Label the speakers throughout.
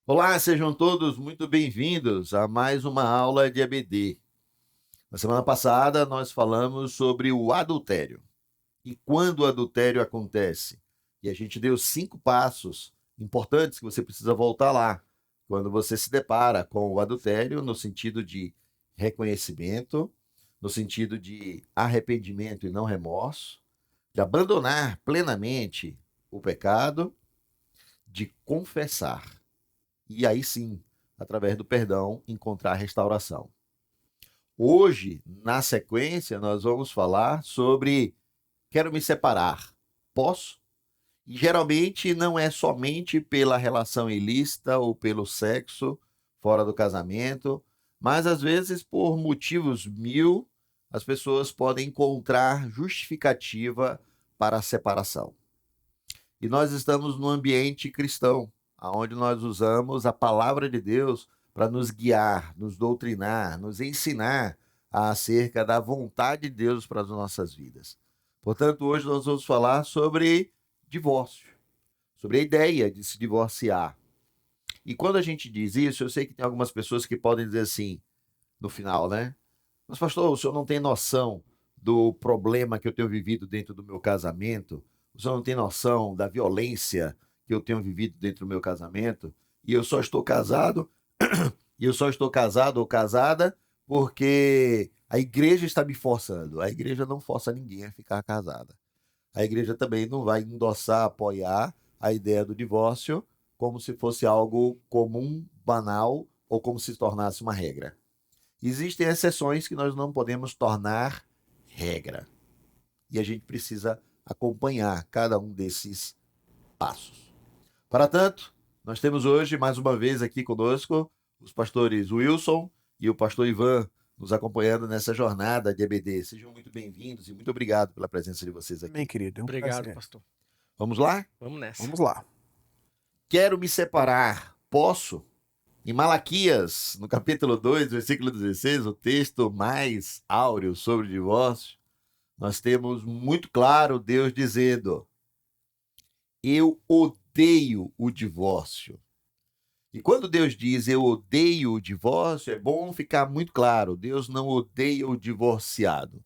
Speaker 1: Olá, sejam todos muito bem-vindos a mais uma aula de EBD. Na semana passada, nós falamos sobre o adultério e quando o adultério acontece. E a gente deu 5 passos importantes que você precisa voltar lá. Quando você se depara com o adultério, no sentido de reconhecimento, no sentido de arrependimento e não remorso, de abandonar plenamente o pecado, de confessar e aí sim, através do perdão, encontrar restauração. Hoje, na sequência, nós vamos falar sobre quero me separar. Posso? E geralmente não é somente pela relação ilícita ou pelo sexo fora do casamento, mas às vezes por motivos mil, as pessoas podem encontrar justificativa para a separação. E nós estamos num ambiente cristão, onde nós usamos a palavra de Deus para nos guiar, nos doutrinar, nos ensinar acerca da vontade de Deus para as nossas vidas. Portanto, hoje nós vamos falar sobre divórcio, sobre a ideia de se divorciar. E quando a gente diz isso, eu sei que tem algumas pessoas que podem dizer assim, no final, né? Mas, pastor, o senhor não tem noção do problema que eu tenho vivido dentro do meu casamento? O senhor não tem noção da violência que eu tenho vivido dentro do meu casamento? E eu só estou casado, e eu só estou casado ou casada porque a igreja está me forçando. A igreja não força ninguém a ficar casada. A igreja também não vai endossar, apoiar a ideia do divórcio como se fosse algo comum, banal ou como se tornasse uma regra. Existem exceções que nós não podemos tornar regra. E a gente precisa acompanhar cada um desses passos. Para tanto, nós temos hoje, mais uma vez aqui conosco, os pastores Wilson e o pastor Ivan nos acompanhando nessa jornada de EBD. Sejam muito bem-vindos e muito obrigado pela presença de vocês
Speaker 2: Amém,
Speaker 1: aqui.
Speaker 2: querido. É um
Speaker 3: Obrigado,
Speaker 2: prazer.
Speaker 3: pastor.
Speaker 1: Vamos lá?
Speaker 3: Vamos nessa.
Speaker 2: Vamos lá.
Speaker 1: Quero me separar. Posso? Em Malaquias, no capítulo 2, versículo 16, o texto mais áureo sobre o divórcio, nós temos muito claro Deus dizendo: eu odeio o divórcio. E quando Deus diz eu odeio o divórcio, é bom ficar muito claro: Deus não odeia o divorciado,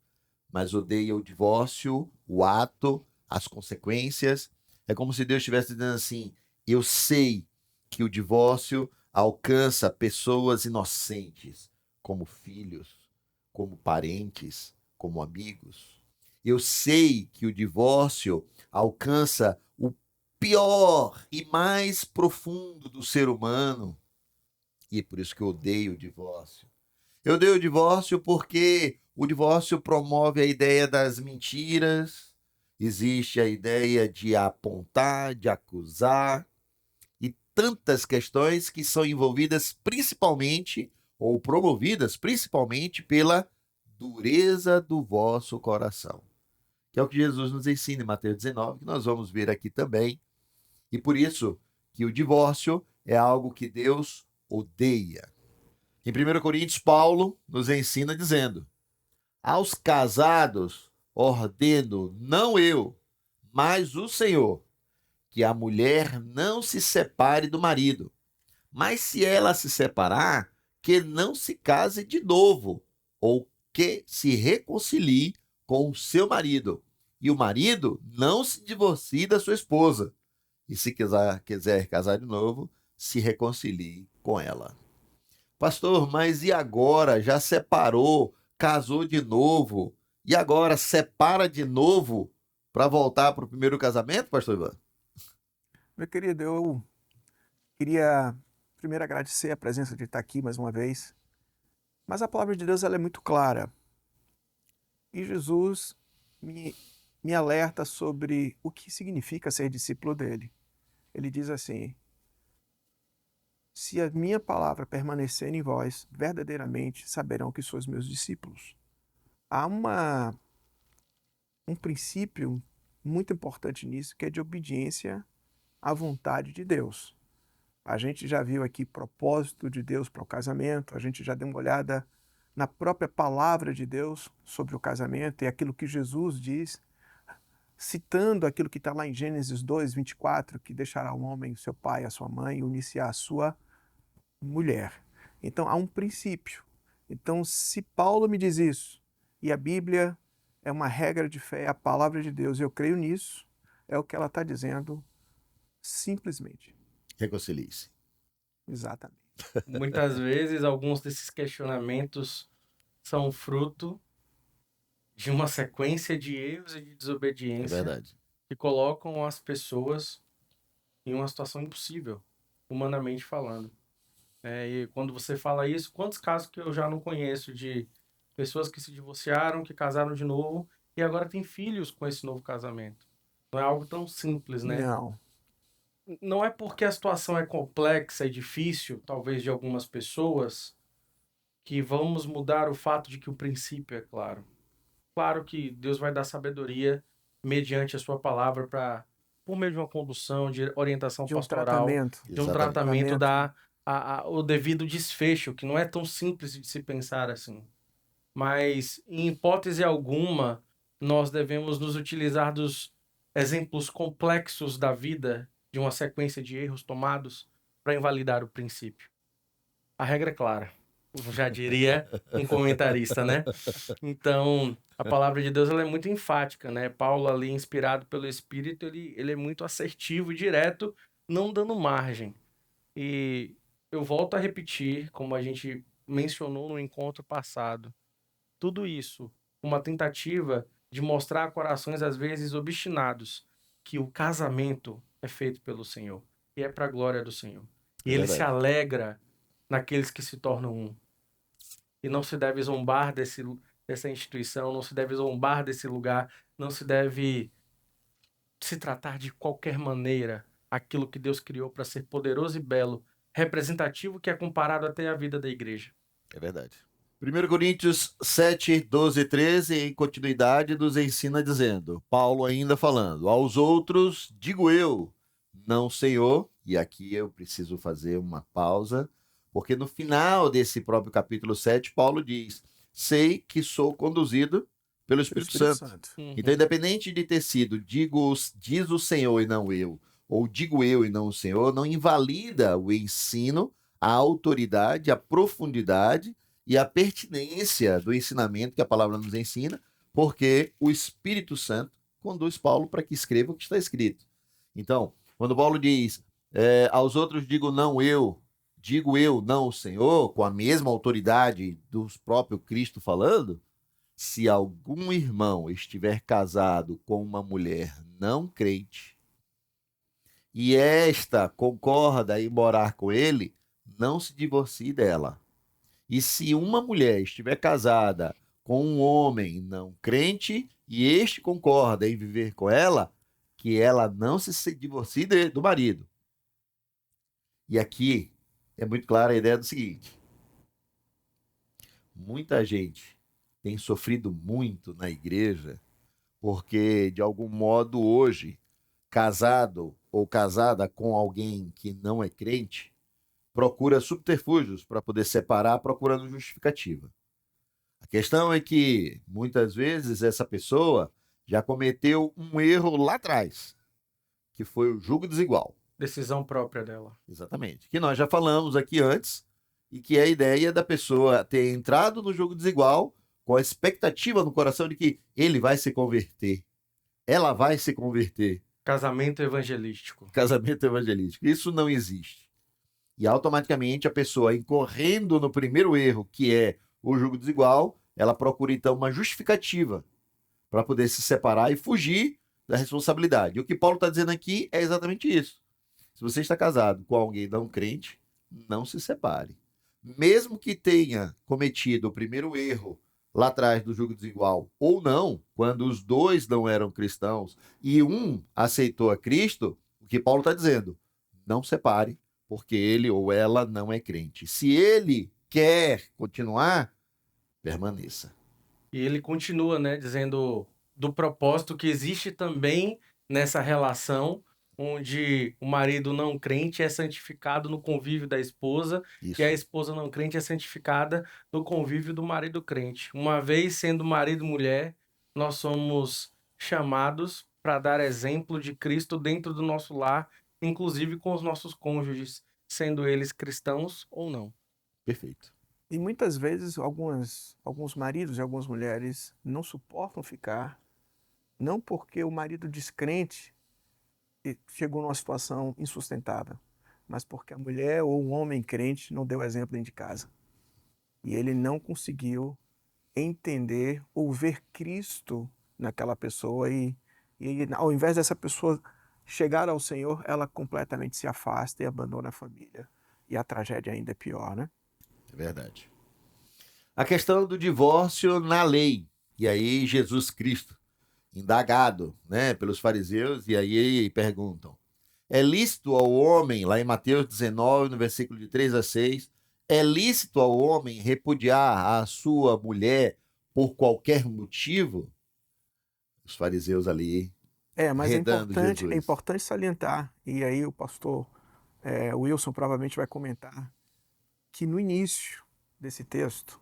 Speaker 1: mas odeia o divórcio, o ato, as consequências. É como se Deus estivesse dizendo assim: eu sei que o divórcio alcança pessoas inocentes, como filhos, como parentes, como amigos. Eu sei que o divórcio alcança o pior e mais profundo do ser humano, e é por isso que eu odeio o divórcio. Eu odeio o divórcio porque o divórcio promove a ideia das mentiras, existe a ideia de apontar, de acusar, e tantas questões que são envolvidas principalmente, ou promovidas principalmente, pela dureza do vosso coração. Que é o que Jesus nos ensina em Mateus 19, que nós vamos ver aqui também. E por isso que o divórcio é algo que Deus odeia. Em 1 Coríntios, Paulo nos ensina dizendo: aos casados ordeno, não eu, mas o Senhor, que a mulher não se separe do marido, mas se ela se separar, que não se case de novo, ou que se reconcilie com o seu marido, e o marido não se divorcie da sua esposa, e se quiser casar de novo, se reconcilie com ela. Pastor, mas e agora? Já separou, casou de novo, e agora separa de novo para voltar para o primeiro casamento, pastor Ivan?
Speaker 2: Meu querido, eu queria primeiro agradecer a presença de estar aqui mais uma vez. Mas a palavra de Deus ela é muito clara. E Jesus me, me alerta sobre o que significa ser discípulo dele. Ele diz assim: se a minha palavra permanecer em vós, verdadeiramente saberão que sois meus discípulos. Há um princípio muito importante nisso, que é de obediência à vontade de Deus. A gente já viu aqui propósito de Deus para o casamento, a gente já deu uma olhada na própria palavra de Deus sobre o casamento e aquilo que Jesus diz, citando aquilo que está lá em Gênesis 2, 24, que deixará o homem, seu pai, a sua mãe, e unir-se à sua mulher. Então há um princípio. Então, se Paulo me diz isso, e a Bíblia é uma regra de fé, é a palavra de Deus, eu creio nisso, é o que ela está dizendo, simplesmente.
Speaker 1: Reconcilie-se.
Speaker 2: Exatamente.
Speaker 3: Muitas vezes, alguns desses questionamentos são fruto de uma sequência de erros e de
Speaker 1: É
Speaker 3: desobediência
Speaker 1: verdade.
Speaker 3: que colocam as pessoas em uma situação impossível, humanamente falando. E quando você fala isso, quantos casos que eu já não conheço de pessoas que se divorciaram, que casaram de novo e agora têm filhos com esse novo casamento? Não é algo tão simples, né?
Speaker 2: Não.
Speaker 3: Não é porque a situação é complexa e difícil, talvez de algumas pessoas, que vamos mudar o fato de que o princípio é claro. Claro que Deus vai dar sabedoria mediante a sua palavra para, por meio de uma condução, de orientação
Speaker 2: De um
Speaker 3: pastoral,
Speaker 2: tratamento.
Speaker 3: de um
Speaker 1: Exatamente.
Speaker 3: tratamento, dar o devido desfecho, que não é tão simples de se pensar assim. Mas, em hipótese alguma, nós devemos nos utilizar dos exemplos complexos da vida, de uma sequência de erros tomados, para invalidar o princípio. A regra é clara, já diria um comentarista, né? Então, a palavra de Deus ela é muito enfática, né? Paulo ali, inspirado pelo Espírito, ele é muito assertivo e direto, não dando margem. E eu volto a repetir, como a gente mencionou no encontro passado, tudo isso, uma tentativa de mostrar a corações às vezes obstinados que o casamento é feito pelo Senhor e é para a glória do Senhor. E
Speaker 1: É
Speaker 3: ele se
Speaker 1: verdade.
Speaker 3: alegra naqueles que se tornam um. E não se deve zombar dessa instituição, não se deve zombar desse lugar, não se deve se tratar de qualquer maneira aquilo que Deus criou para ser poderoso e belo, representativo, que é comparado até à vida da igreja.
Speaker 1: É verdade. 1 Coríntios 7, 12 e 13, em continuidade, nos ensina dizendo, Paulo ainda falando, aos outros digo eu, não Senhor, e aqui eu preciso fazer uma pausa, porque no final desse próprio capítulo 7, Paulo diz, sei que sou conduzido pelo Espírito Santo. Então, independente de ter sido diz o Senhor e não eu, ou digo eu e não o Senhor, não invalida o ensino, a autoridade, a profundidade e a pertinência do ensinamento que a palavra nos ensina, porque o Espírito Santo conduz Paulo para que escreva o que está escrito. Então, quando Paulo diz, aos outros digo eu, não o Senhor, com a mesma autoridade do próprio Cristo falando, se algum irmão estiver casado com uma mulher não crente e esta concorda em morar com ele, não se divorcie dela. E se uma mulher estiver casada com um homem não crente e este concorda em viver com ela, que ela não se divorcie do marido. E aqui é muito clara a ideia do seguinte: muita gente tem sofrido muito na igreja porque, de algum modo, hoje, casado ou casada com alguém que não é crente, procura subterfúgios para poder separar, procurando justificativa. A questão é que, muitas vezes, essa pessoa já cometeu um erro lá atrás, que foi o julgo desigual.
Speaker 3: Decisão própria dela.
Speaker 1: Exatamente. Que nós já falamos aqui antes, e que é a ideia da pessoa ter entrado no jogo desigual com a expectativa no coração de que ele vai se converter, ela vai se converter.
Speaker 3: Casamento evangelístico.
Speaker 1: Casamento evangelístico. Isso não existe. E automaticamente a pessoa, incorrendo no primeiro erro, que é o jogo desigual, ela procura então uma justificativa para poder se separar e fugir da responsabilidade. E o que Paulo está dizendo aqui é exatamente isso. Se você está casado com alguém não crente, não se separe. Mesmo que tenha cometido o primeiro erro lá atrás do jogo desigual, ou não, quando os dois não eram cristãos e um aceitou a Cristo, o que Paulo está dizendo? Não separe, porque ele ou ela não é crente. Se ele quer continuar, permaneça.
Speaker 3: E ele continua, né, dizendo do propósito que existe também nessa relação onde o marido não crente é santificado no convívio da esposa
Speaker 1: Isso.
Speaker 3: e a esposa não crente é santificada no convívio do marido crente. Uma vez sendo marido e mulher, nós somos chamados para dar exemplo de Cristo dentro do nosso lar, inclusive com os nossos cônjuges, sendo eles cristãos ou não.
Speaker 1: Perfeito.
Speaker 2: E muitas vezes alguns maridos e algumas mulheres não suportam ficar, não porque o marido descrente chegou numa situação insustentável, mas porque a mulher ou o homem crente não deu exemplo dentro de casa. E ele não conseguiu entender ou ver Cristo naquela pessoa e ao invés dessa pessoa chegar ao Senhor, ela completamente se afasta e abandona a família. E a tragédia ainda é pior, né?
Speaker 1: É verdade. A questão do divórcio na lei. E aí Jesus Cristo, indagado, né, pelos fariseus, e aí perguntam: é lícito ao homem, lá em Mateus 19, no versículo de 3 a 6, é lícito ao homem repudiar a sua mulher por qualquer motivo? Os fariseus ali
Speaker 2: Mas
Speaker 1: redando
Speaker 2: é
Speaker 1: Jesus.
Speaker 2: importante salientar, e aí o pastor Wilson provavelmente vai comentar, que no início desse texto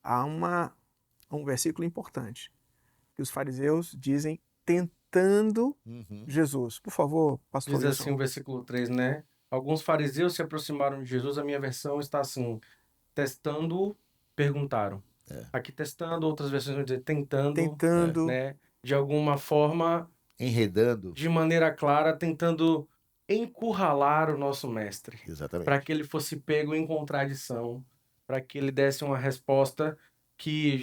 Speaker 2: há um versículo importante, que os fariseus dizem tentando
Speaker 1: Uhum.
Speaker 2: Jesus. Por favor, pastor
Speaker 3: Diz assim o
Speaker 2: Wilson.
Speaker 3: versículo 3, né? Alguns fariseus se aproximaram de Jesus, a minha versão está assim, testando, perguntaram. Aqui testando, outras versões vão dizer tentando,
Speaker 2: Tentando.
Speaker 3: né? De alguma forma,
Speaker 1: Enredando.
Speaker 3: de maneira clara, tentando encurralar o nosso mestre, para
Speaker 1: Exatamente.
Speaker 3: que ele fosse pego em contradição, para que ele desse uma resposta que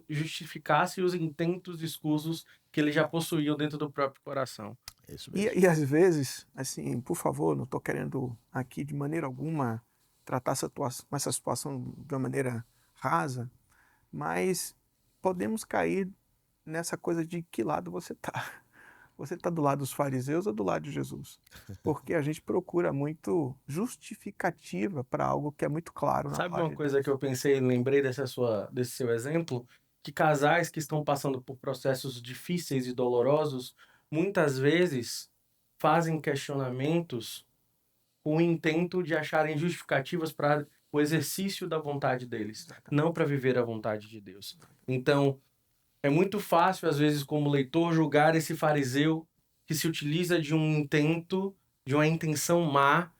Speaker 3: justificasse os intentos escusos que ele já possuía dentro do próprio coração.
Speaker 1: É isso mesmo.
Speaker 2: E às vezes, assim, por favor, não estou querendo aqui de maneira alguma tratar essa situação de uma maneira rasa, mas podemos cair nessa coisa de que lado você está. Você está do lado dos fariseus ou do lado de Jesus? Porque a gente procura muito justificativa para algo que é muito claro na
Speaker 3: Sabe
Speaker 2: palavra
Speaker 3: uma
Speaker 2: de
Speaker 3: coisa
Speaker 2: Deus.
Speaker 3: que eu pensei, lembrei desse seu exemplo? Que casais que estão passando por processos difíceis e dolorosos, muitas vezes fazem questionamentos com o intento de acharem justificativas para o exercício da vontade deles,
Speaker 2: Exatamente.
Speaker 3: não para viver a vontade de Deus. Então, é muito fácil, às vezes, como leitor, julgar esse fariseu que se utiliza de um intento, de uma intenção má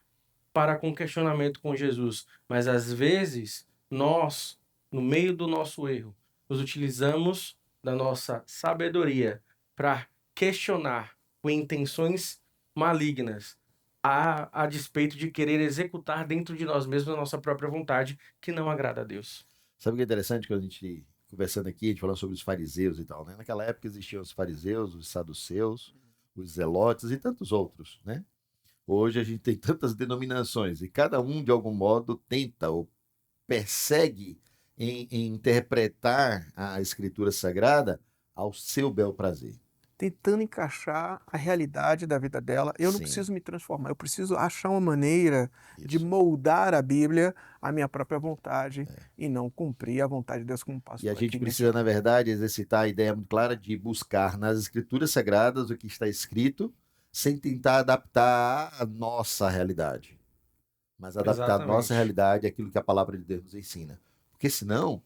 Speaker 3: para com questionamento com Jesus. Mas, às vezes, nós, no meio do nosso erro, nos utilizamos da nossa sabedoria para questionar com intenções malignas, a despeito de querer executar dentro de nós mesmos a nossa própria vontade, que não agrada a Deus.
Speaker 1: Sabe o que é interessante quando a gente, conversando aqui, a gente falando sobre os fariseus e tal, né? Naquela época existiam os fariseus, os saduceus, os zelotes e tantos outros, né? Hoje a gente tem tantas denominações e cada um, de algum modo, tenta ou persegue em interpretar a Escritura Sagrada ao seu bel prazer.
Speaker 2: Tentando encaixar a realidade da vida dela. Eu não
Speaker 1: Sim.
Speaker 2: preciso me transformar, eu preciso achar uma maneira de
Speaker 1: Isso.
Speaker 2: moldar a Bíblia à minha própria vontade e não cumprir a vontade de Deus como pastor.
Speaker 1: E a gente
Speaker 2: aqui
Speaker 1: precisa,
Speaker 2: mencionou.
Speaker 1: na verdade, exercitar a ideia muito clara de buscar nas Escrituras Sagradas o que está escrito, sem tentar adaptar a nossa realidade, mas adaptar a nossa
Speaker 3: Exatamente.
Speaker 1: realidade àquilo que a palavra de Deus nos ensina. Porque senão,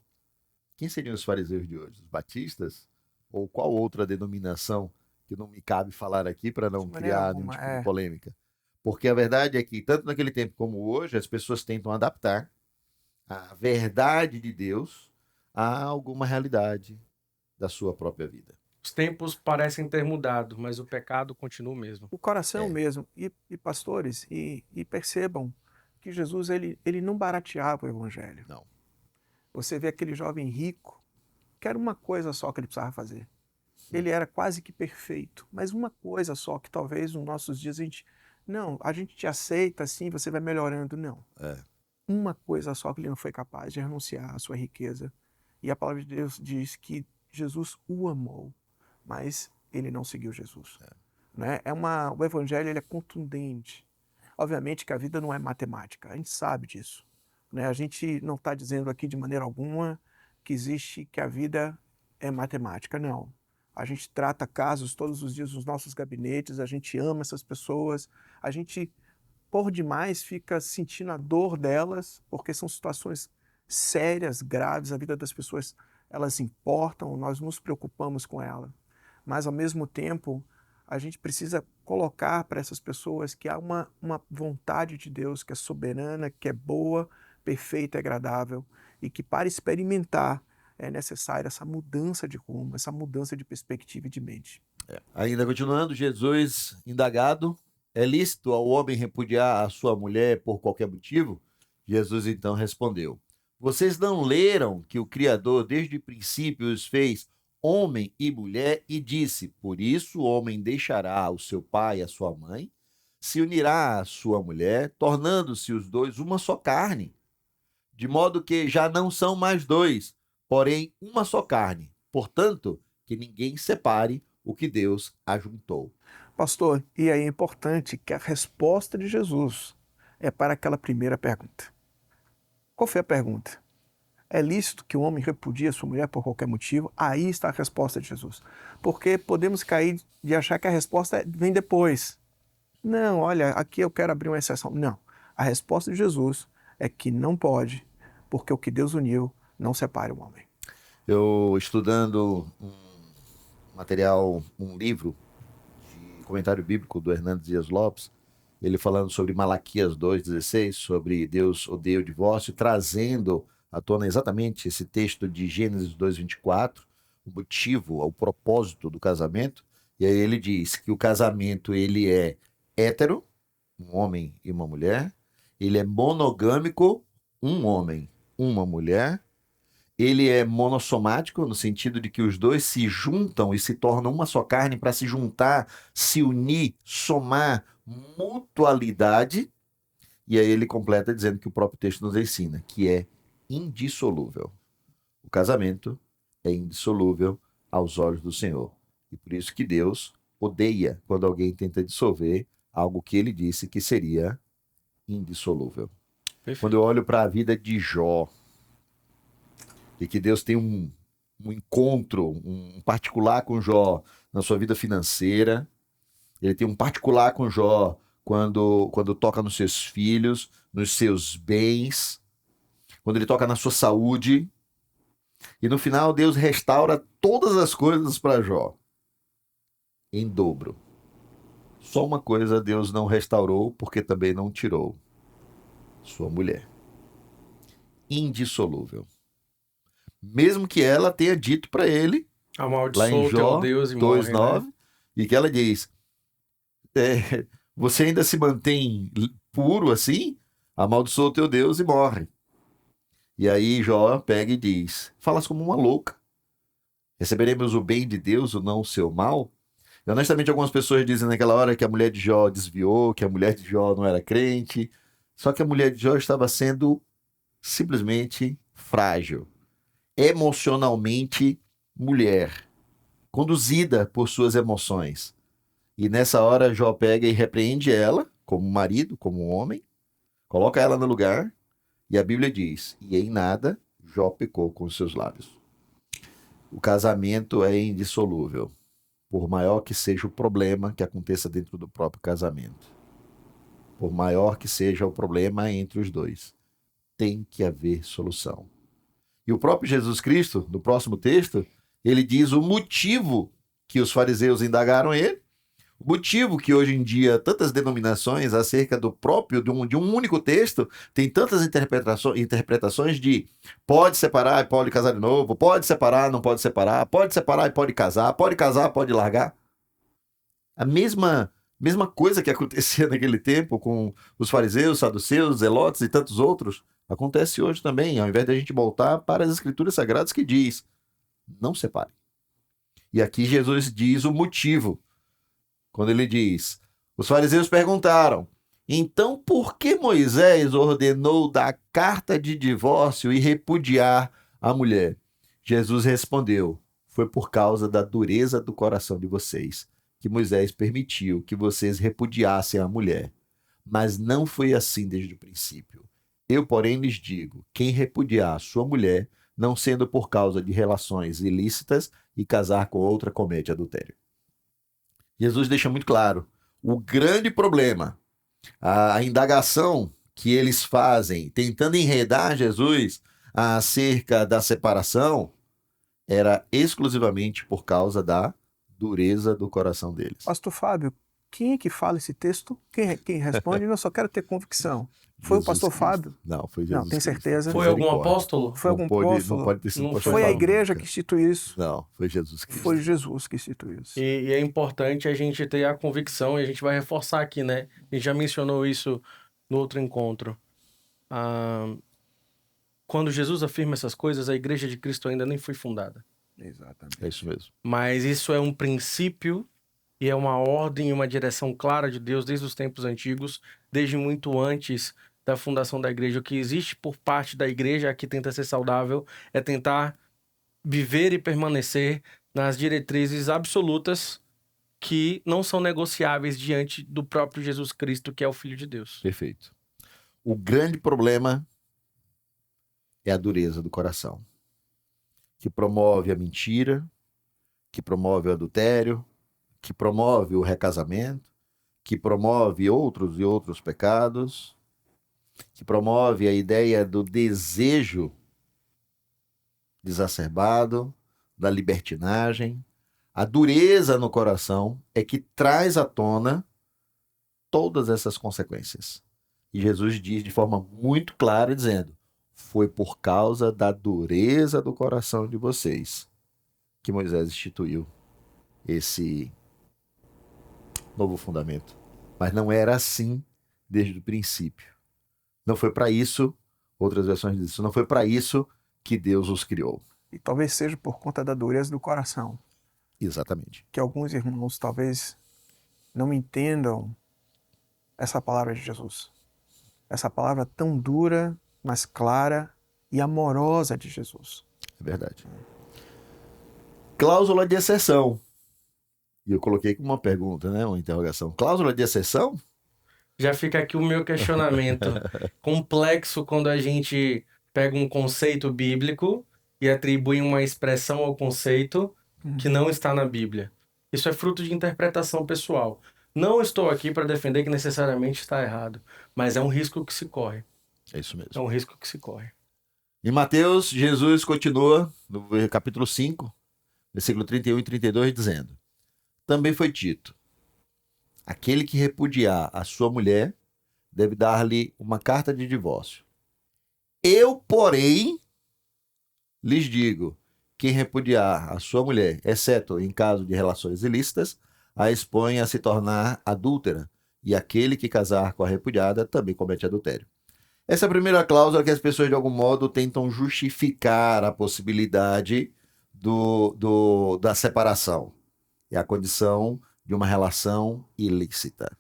Speaker 1: quem seriam os fariseus de hoje? Os batistas? Ou qual outra denominação que não me cabe falar aqui para não
Speaker 2: De maneira
Speaker 1: criar nenhum
Speaker 2: alguma,
Speaker 1: tipo de polêmica? Porque a verdade é que, tanto naquele tempo como hoje, as pessoas tentam adaptar a verdade de Deus a alguma realidade da sua própria vida.
Speaker 3: Os tempos parecem ter mudado, mas o pecado continua o mesmo.
Speaker 2: o coração
Speaker 1: É.
Speaker 2: mesmo. E pastores, e percebam que Jesus ele não barateava o evangelho.
Speaker 1: Não.
Speaker 2: Você vê aquele jovem rico, que era uma coisa só que ele precisava fazer. Ele era quase que perfeito, mas uma coisa só que talvez nos nossos dias a gente te aceita assim, você vai melhorando. Não.
Speaker 1: É.
Speaker 2: Uma coisa só que ele não foi capaz de renunciar à sua riqueza. E a palavra de Deus diz que Jesus o amou, mas ele não seguiu Jesus. Né? O evangelho ele é contundente. Obviamente que a vida não é matemática, a gente sabe disso. Né? A gente não está dizendo aqui de maneira alguma que a vida é matemática, não. A gente trata casos todos os dias nos nossos gabinetes, a gente ama essas pessoas, a gente, por demais, fica sentindo a dor delas, porque são situações sérias, graves, a vida das pessoas, elas importam, nós nos preocupamos com ela. Mas, ao mesmo tempo, a gente precisa colocar para essas pessoas que há uma vontade de Deus que é soberana, que é boa, perfeita e agradável, e que para experimentar é necessária essa mudança de rumo, essa mudança de perspectiva e de mente.
Speaker 1: Ainda continuando, Jesus, indagado, é lícito ao homem repudiar a sua mulher por qualquer motivo? Jesus então respondeu: vocês não leram que o Criador desde o princípio os fez homem e mulher e disse: por isso o homem deixará o seu pai e a sua mãe, se unirá à sua mulher, tornando-se os dois uma só carne, de modo que já não são mais dois, porém uma só carne. Portanto, que ninguém separe o que Deus ajuntou.
Speaker 2: Pastor, e aí é importante que a resposta de Jesus é para aquela primeira pergunta. Qual foi a pergunta? É lícito que o homem repudie a sua mulher por qualquer motivo? Aí está a resposta de Jesus. Porque podemos cair de achar que a resposta vem depois. Não, olha, aqui eu quero abrir uma exceção. Não, a resposta de Jesus é que não pode, porque o que Deus uniu não separe o homem.
Speaker 1: Eu estudando um livro de comentário bíblico do Hernandes Dias Lopes, ele falando sobre Malaquias 2,16, sobre Deus odeia o divórcio, trazendo à tona exatamente esse texto de Gênesis 2,24, o motivo, o propósito do casamento. E aí ele diz que o casamento ele é hétero, um homem e uma mulher, ele é monogâmico, um homem, uma mulher, ele é monossomático, no sentido de que os dois se juntam e se tornam uma só carne para se juntar, se unir, somar, mutualidade. E aí ele completa dizendo que o próprio texto nos ensina que é indissolúvel. O casamento é indissolúvel aos olhos do Senhor. E por isso que Deus odeia quando alguém tenta dissolver algo que ele disse que seria indissolúvel.
Speaker 3: Perfeito.
Speaker 1: Quando eu olho para a vida de Jó, e que Deus tem um encontro, um particular com Jó na sua vida financeira, ele tem um particular com Jó quando toca nos seus filhos, nos seus bens, quando ele toca na sua saúde, e no final Deus restaura todas as coisas para Jó, em dobro. Só uma coisa Deus não restaurou, porque também não tirou: sua mulher. Indissolúvel. Mesmo que ela tenha dito para ele, lá em
Speaker 3: Amaldiçoa o
Speaker 1: Jó
Speaker 3: teu Deus e morre,
Speaker 1: 2,9,
Speaker 3: né?
Speaker 1: e que ela diz, você ainda se mantém puro assim? Amaldiçoa o teu Deus e morre. E aí Jó pega e diz, falas como uma louca. Receberemos o bem de Deus, ou não o seu mal? E honestamente algumas pessoas dizem naquela hora que a mulher de Jó desviou, que a mulher de Jó não era crente, só que a mulher de Jó estava sendo simplesmente frágil, emocionalmente mulher, conduzida por suas emoções. E nessa hora Jó pega e repreende ela, como marido, como homem, coloca ela no lugar, e a Bíblia diz, e em nada Jó pecou com os seus lábios. O casamento é indissolúvel, por maior que seja o problema que aconteça dentro do próprio casamento. Por maior que seja o problema entre os dois, tem que haver solução. E o próprio Jesus Cristo, no próximo texto, ele diz o motivo que os fariseus indagaram ele, o motivo que hoje em dia tantas denominações acerca do próprio, de um único texto, tem tantas interpretações de pode separar e pode casar de novo, pode separar, não pode separar e pode casar, pode largar. A mesma coisa que acontecia naquele tempo com os fariseus, saduceus, zelotes e tantos outros, acontece hoje também, ao invés de a gente voltar para as escrituras sagradas que diz, não separe. E aqui Jesus diz o motivo, quando ele diz, os fariseus perguntaram, então por que Moisés ordenou dar carta de divórcio e repudiar a mulher? Jesus respondeu, foi por causa da dureza do coração de vocês, que Moisés permitiu que vocês repudiassem a mulher. Mas não foi assim desde o princípio. Eu, porém, lhes digo, quem repudiar a sua mulher, não sendo por causa de relações ilícitas, e casar com outra comete adultério. Jesus deixa muito claro, o grande problema, a indagação que eles fazem, tentando enredar Jesus acerca da separação, era exclusivamente por causa da dureza do coração deles.
Speaker 2: Pastor Fábio, quem é que fala esse texto? Quem responde? Eu só quero ter convicção. Foi o pastor
Speaker 1: Jesus
Speaker 2: Fábio?
Speaker 1: Cristo. Não, foi Jesus
Speaker 2: Não, tem
Speaker 1: Cristo.
Speaker 2: certeza?
Speaker 3: Foi algum
Speaker 1: Misericórdia.
Speaker 3: apóstolo?
Speaker 2: Foi algum apóstolo?
Speaker 1: Não pode ter sido
Speaker 3: Não
Speaker 1: pastor
Speaker 2: Foi a
Speaker 1: Fábio
Speaker 2: igreja
Speaker 1: nunca.
Speaker 2: que instituiu isso?
Speaker 1: Não, foi Jesus Cristo.
Speaker 2: Foi Jesus que instituiu isso.
Speaker 3: E é importante a gente ter a convicção, e a gente vai reforçar aqui, né? A gente já mencionou isso no outro encontro. Quando Jesus afirma essas coisas, a igreja de Cristo ainda nem foi fundada.
Speaker 2: Exatamente.
Speaker 1: É isso mesmo.
Speaker 3: Mas isso é um princípio e é uma ordem e uma direção clara de Deus desde os tempos antigos, desde muito antes da fundação da igreja. O que existe por parte da igreja que tenta ser saudável é tentar viver e permanecer nas diretrizes absolutas que não são negociáveis diante do próprio Jesus Cristo, que é o Filho de Deus.
Speaker 1: Perfeito. O grande problema é a dureza do coração, que promove a mentira, que promove o adultério, que promove o recasamento, que promove outros e outros pecados, que promove a ideia do desejo exacerbado, da libertinagem. A dureza no coração é que traz à tona todas essas consequências. E Jesus diz de forma muito clara, dizendo: foi por causa da dureza do coração de vocês que Moisés instituiu esse novo fundamento. Mas não era assim desde o princípio. Não foi para isso, outras versões dizem, não foi para isso que Deus os criou.
Speaker 2: E talvez seja por conta da dureza do coração,
Speaker 1: Exatamente.
Speaker 2: que alguns irmãos talvez não entendam essa palavra de Jesus. Essa palavra tão dura, mas clara e amorosa de Jesus.
Speaker 1: É verdade. Cláusula de exceção. E eu coloquei como uma pergunta, né? Uma interrogação. Cláusula de exceção?
Speaker 3: Já fica aqui o meu questionamento. Complexo quando a gente pega um conceito bíblico e atribui uma expressão ao conceito que não está na Bíblia. Isso é fruto de interpretação pessoal. Não estou aqui para defender que necessariamente está errado, mas é um risco que se corre.
Speaker 1: É isso mesmo.
Speaker 3: É um risco que se corre.
Speaker 1: Em Mateus, Jesus continua, no capítulo 5, versículo 31 e 32, dizendo: também foi dito, aquele que repudiar a sua mulher deve dar-lhe uma carta de divórcio. Eu, porém, lhes digo, quem repudiar a sua mulher, exceto em caso de relações ilícitas, a expõe a se tornar adúltera, e aquele que casar com a repudiada também comete adultério. Essa é a primeira cláusula que as pessoas, de algum modo, tentam justificar a possibilidade da separação. É a condição de uma relação ilícita.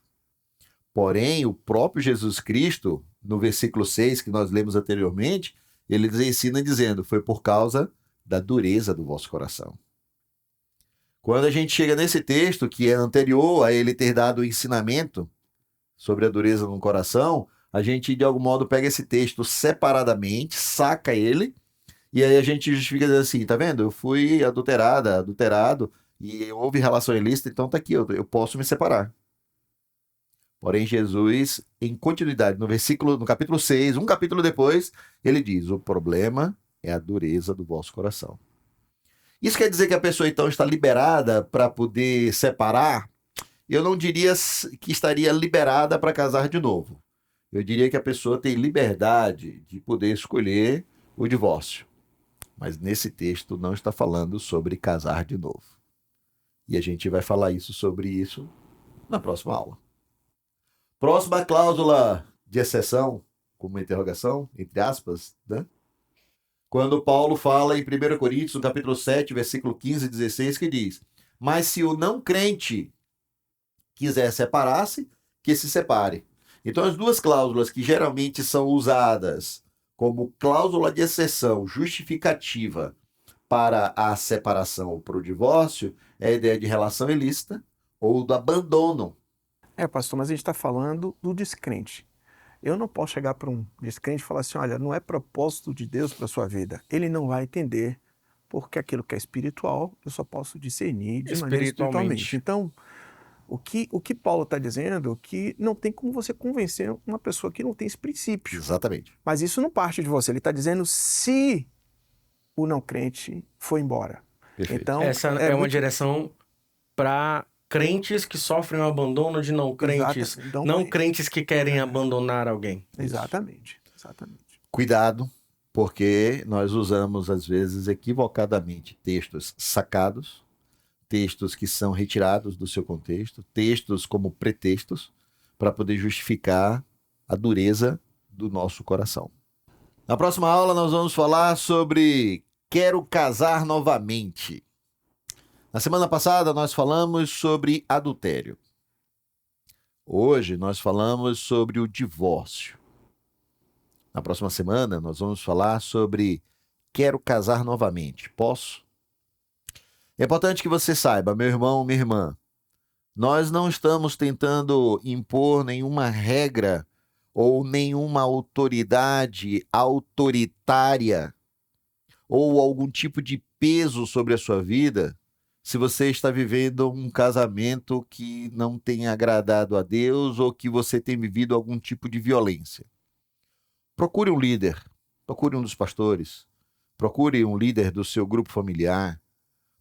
Speaker 1: Porém, o próprio Jesus Cristo, no versículo 6, que nós lemos anteriormente, ele ensina dizendo, foi por causa da dureza do vosso coração. Quando a gente chega nesse texto, que é anterior a ele ter dado o ensinamento sobre a dureza no coração, a gente, de algum modo, pega esse texto separadamente, saca ele, e aí a gente justifica dizendo assim, tá vendo? Eu fui adulterado, e houve relação ilícita, então tá aqui, eu posso me separar. Porém, Jesus, em continuidade, no capítulo 6, um capítulo depois, ele diz, o problema é a dureza do vosso coração. Isso quer dizer que a pessoa, então, está liberada para poder separar? Eu não diria que estaria liberada para casar de novo. Eu diria que a pessoa tem liberdade de poder escolher o divórcio. Mas nesse texto não está falando sobre casar de novo. E a gente vai falar sobre isso na próxima aula. Próxima cláusula de exceção, como uma interrogação, entre aspas, né? Quando Paulo fala em 1 Coríntios, no capítulo 7, versículo 15 e 16, que diz, mas se o não crente quiser separar-se, que se separe. Então as duas cláusulas que geralmente são usadas como cláusula de exceção justificativa para a separação ou para o divórcio é a ideia de relação ilícita ou do abandono.
Speaker 2: Pastor, mas a gente está falando do descrente. Eu não posso chegar para um descrente e falar assim, olha, não é propósito de Deus para a sua vida. Ele não vai entender, porque aquilo que é espiritual, eu só posso discernir de maneira espiritualmente. Então, o que Paulo está dizendo é que não tem como você convencer uma pessoa que não tem esse princípio.
Speaker 1: Exatamente.
Speaker 2: Mas isso não parte de você. Ele está dizendo se o não crente for embora.
Speaker 1: Perfeito.
Speaker 2: Então,
Speaker 3: essa é uma direção para crentes que sofrem o abandono de não crentes,
Speaker 2: Exato. Então,
Speaker 3: não crentes que querem abandonar alguém.
Speaker 2: Exatamente.
Speaker 1: Cuidado, porque nós usamos, às vezes, equivocadamente, textos sacados, textos que são retirados do seu contexto, textos como pretextos, para poder justificar a dureza do nosso coração. Na próxima aula, nós vamos falar sobre quero casar novamente. Na semana passada, nós falamos sobre adultério. Hoje, nós falamos sobre o divórcio. Na próxima semana, nós vamos falar sobre quero casar novamente. Posso? É importante que você saiba, meu irmão, minha irmã, nós não estamos tentando impor nenhuma regra ou nenhuma autoridade autoritária ou algum tipo de peso sobre a sua vida se você está vivendo um casamento que não tem agradado a Deus ou que você tem vivido algum tipo de violência. Procure um líder, procure um dos pastores, procure um líder do seu grupo familiar,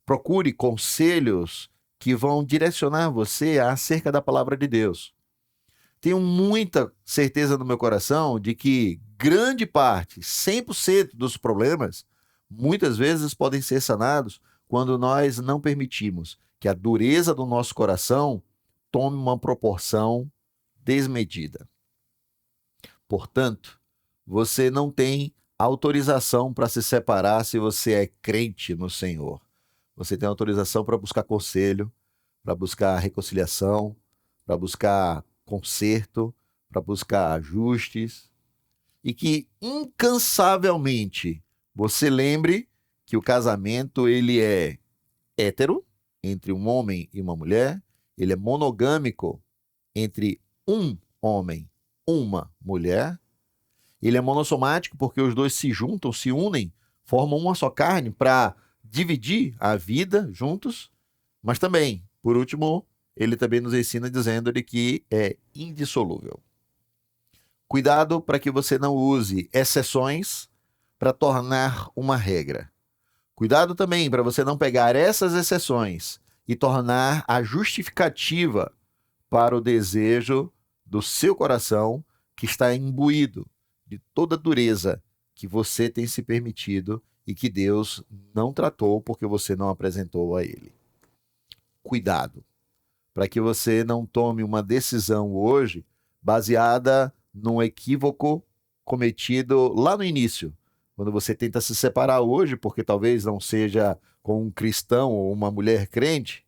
Speaker 1: procure conselhos que vão direcionar você acerca da palavra de Deus. Tenho muita certeza no meu coração de que grande parte, 100% dos problemas, muitas vezes podem ser sanados quando nós não permitimos que a dureza do nosso coração tome uma proporção desmedida. Portanto, você não tem autorização para se separar se você é crente no Senhor. Você tem autorização para buscar conselho, para buscar reconciliação, para buscar conserto, para buscar ajustes. E que incansavelmente você lembre que o casamento ele é hétero, entre um homem e uma mulher, ele é monogâmico entre um homem, uma mulher, ele é monossomático porque os dois se juntam, se unem, formam uma só carne para dividir a vida juntos, mas também, por último, ele também nos ensina dizendo-lhe que é indissolúvel. Cuidado para que você não use exceções para tornar uma regra. Cuidado também para você não pegar essas exceções e tornar a justificativa para o desejo do seu coração que está imbuído de toda dureza que você tem se permitido e que Deus não tratou porque você não apresentou a Ele. Cuidado para que você não tome uma decisão hoje baseada num equívoco cometido lá no início, quando você tenta se separar hoje, porque talvez não seja com um cristão ou uma mulher crente,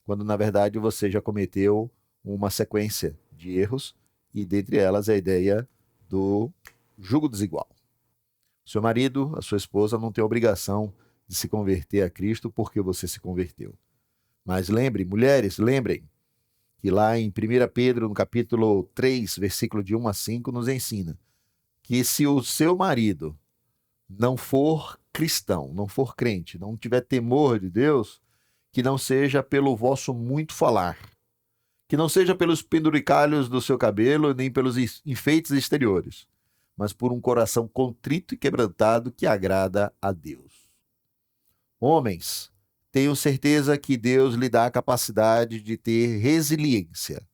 Speaker 1: quando na verdade você já cometeu uma sequência de erros, e dentre elas a ideia do jugo desigual. Seu marido, a sua esposa não tem obrigação de se converter a Cristo porque você se converteu. Mas lembre, mulheres, lembrem que lá em 1 Pedro, no capítulo 3, versículo de 1 a 5, nos ensina que se o seu marido não for cristão, não for crente, não tiver temor de Deus, que não seja pelo vosso muito falar, que não seja pelos penduricalhos do seu cabelo, nem pelos enfeites exteriores, mas por um coração contrito e quebrantado que agrada a Deus. Homens, tenho certeza que Deus lhe dá a capacidade de ter resiliência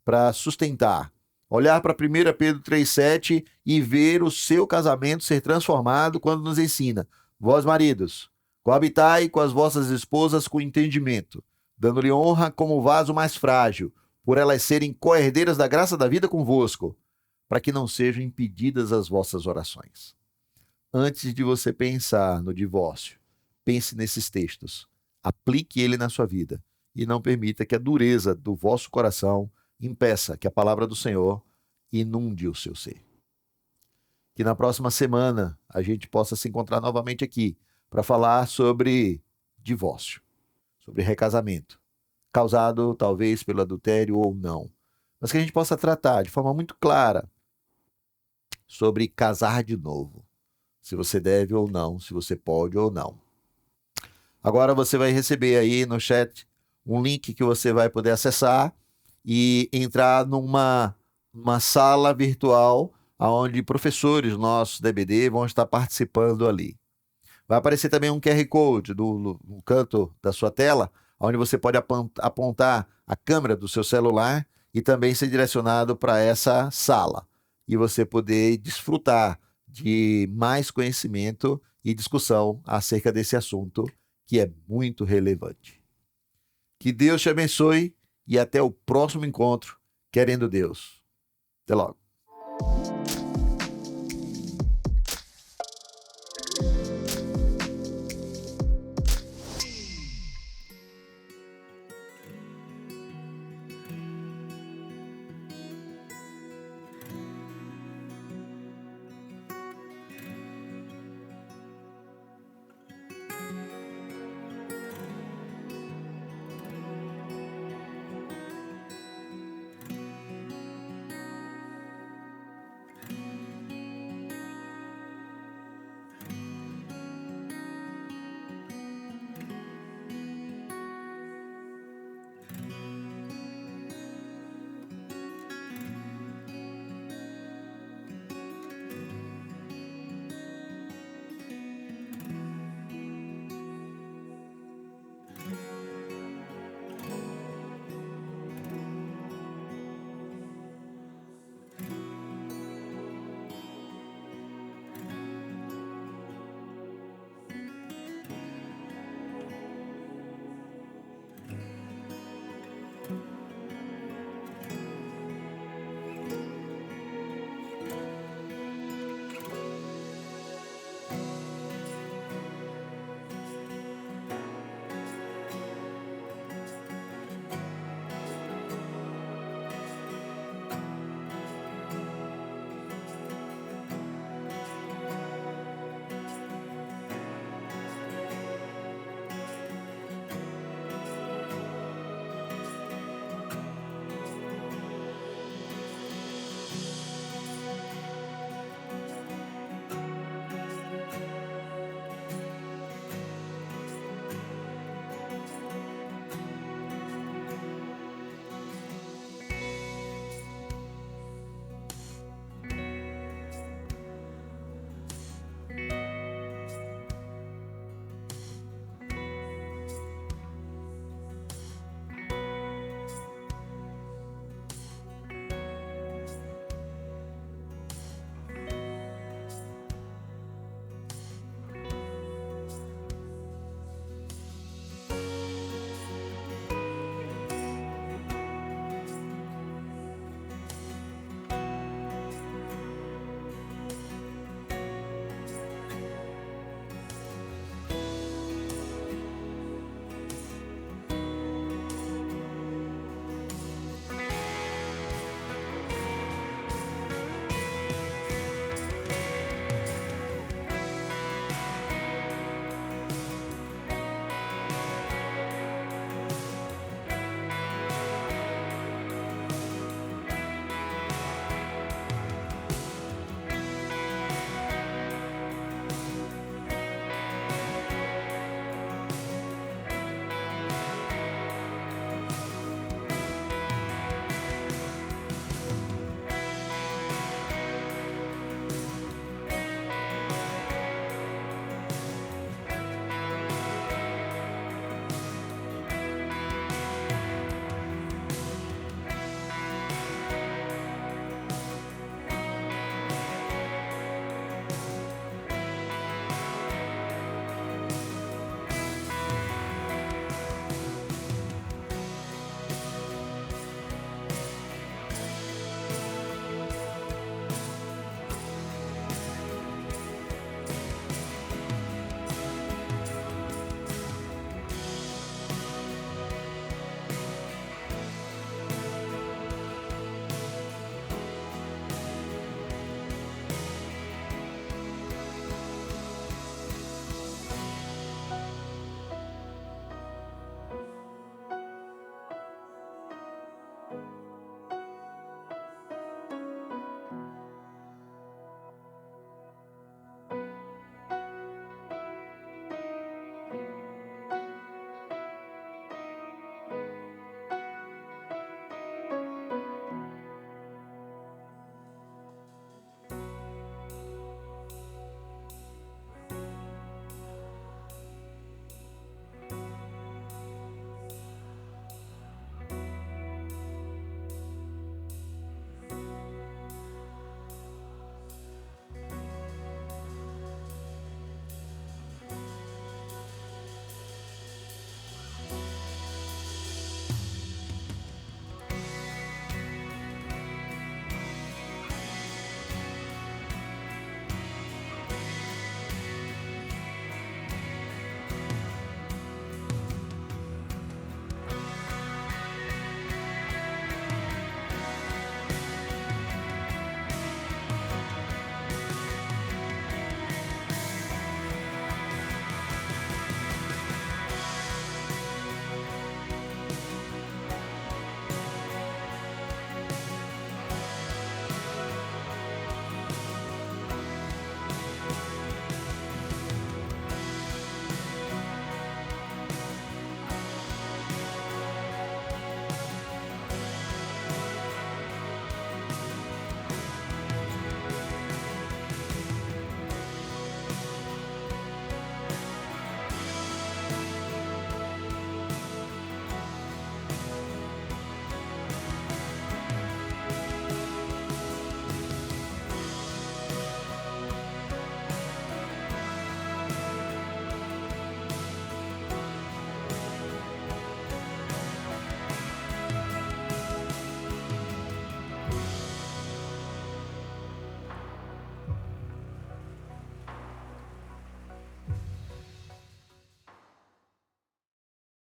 Speaker 1: para sustentar, olhar para 1 Pedro 3,7 e ver o seu casamento ser transformado quando nos ensina: vós, maridos, coabitai com as vossas esposas com entendimento, dando-lhe honra como vaso mais frágil, por elas serem co-herdeiras da graça da vida convosco, para que não sejam impedidas as vossas orações. Antes de você pensar no divórcio, pense nesses textos, aplique ele na sua vida e não permita que a dureza do vosso coração impeça que a palavra do Senhor inunde o seu ser. Que na próxima semana a gente possa se encontrar novamente aqui para falar sobre divórcio, sobre recasamento, causado talvez pelo adultério ou não, mas que a gente possa tratar de forma muito clara sobre casar de novo, se você deve ou não, se você pode ou não. Agora você vai receber aí no chat um link que você vai poder acessar e entrar numa sala virtual onde professores nossos da EBD vão estar participando ali. Vai aparecer também um QR Code no canto da sua tela, onde você pode apontar a câmera do seu celular e também ser direcionado para essa sala e você poder desfrutar de mais conhecimento e discussão acerca desse assunto que é muito relevante. Que Deus te abençoe e até o próximo encontro, querendo Deus. Até logo.